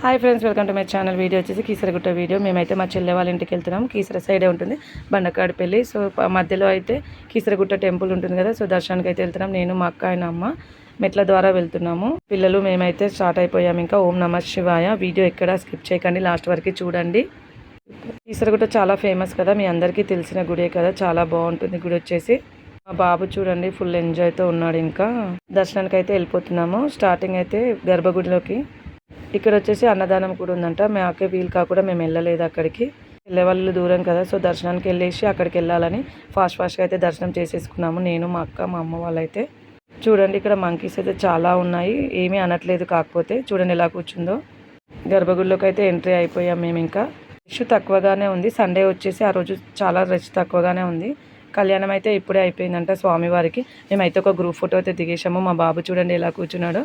Hi friends, welcome to my channel. Video వచ్చేసి Keesaragutta video. మేమైతే మా చెల్లె వాళ్ళ ఇంటికి వెళ్తున్నాం. కీసర సైడే ఉంటుంది బండకాడిపల్లి. సో మధ్యలో అయితే కీసరగుట్ట టెంపుల్ ఉంటుంది కదా, సో దర్శనానికి అయితే వెళ్తున్నాం. నేను మా అక్క ఆయన అమ్మ మెట్ల ద్వారా వెళ్తున్నాము. పిల్లలు మేమైతే స్టార్ట్ అయిపోయాము. ఇంకా ఓం నమ శివాయ. వీడియో ఎక్కడ స్కిప్ చేయకండి, లాస్ట్ వరకు చూడండి. కీసరగుట్ట చాలా ఫేమస్ కదా, మీ అందరికీ తెలిసిన గుడే కదా, చాలా బాగుంటుంది గుడి వచ్చేసి. మా బాబు చూడండి ఫుల్ ఎంజాయ్తో ఉన్నాడు. ఇంకా దర్శనానికి అయితే వెళ్ళిపోతున్నాము. స్టార్టింగ్ అయితే గర్భగుడిలోకి. ఇక్కడ వచ్చేసి అన్నదానం కూడా ఉందంట. మాకే వీలు కాకుండా మేము వెళ్ళలేదు అక్కడికి. వెళ్ళే వాళ్ళు దూరం కదా, సో దర్శనానికి వెళ్ళేసి అక్కడికి వెళ్ళాలని ఫాస్ట్గా అయితే దర్శనం చేసేసుకున్నాము. నేను మా అక్క మా అమ్మ వాళ్ళైతే. చూడండి ఇక్కడ మంకీస్ అయితే చాలా ఉన్నాయి, ఏమీ అనట్లేదు. కాకపోతే చూడండి ఎలా కూర్చుందో. గర్భగుడిలోకి అయితే ఎంట్రీ అయిపోయాం మేము. ఇంకా రష్ తక్కువగానే ఉంది. సండే వచ్చేసి ఆ రోజు చాలా రష్ తక్కువగానే ఉంది. కళ్యాణం అయితే ఇప్పుడే అయిపోయిందంట స్వామివారికి. మేమైతే ఒక గ్రూప్ ఫోటో అయితే దిగేసాము. మా బాబు చూడండి ఎలా కూర్చున్నాడో.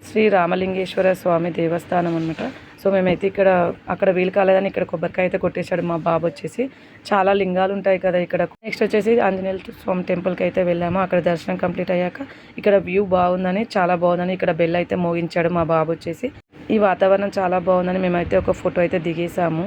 శ్రీ రామలింగేశ్వర స్వామి దేవస్థానం అనమాట. సో మేమైతే అక్కడ వీలు కాలేదని ఇక్కడ కొబ్బరికాయ అయితే కొట్టేశాడు మా బాబు వచ్చేసి. చాలా లింగాలు ఉంటాయి కదా ఇక్కడ. నెక్స్ట్ వచ్చేసి ఆంజనేయ స్వామి టెంపుల్కి అయితే వెళ్ళాము. అక్కడ దర్శనం కంప్లీట్ అయ్యాక ఇక్కడ వ్యూ బాగుందని, చాలా బాగుందని ఇక్కడ బెల్ అయితే మోగించాడు మా బాబు వచ్చేసి. ఈ వాతావరణం చాలా బాగుందని మేమైతే ఒక ఫోటో అయితే దిగేసాము.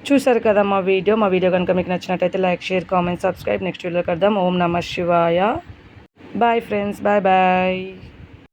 చూసారు కదా మా వీడియో కనుక మీకు నచ్చినట్టయితే like, share, comment, subscribe. Next వీడియోలో కడదాం. ఓం నమ శివాయ. Bye friends, bye bye.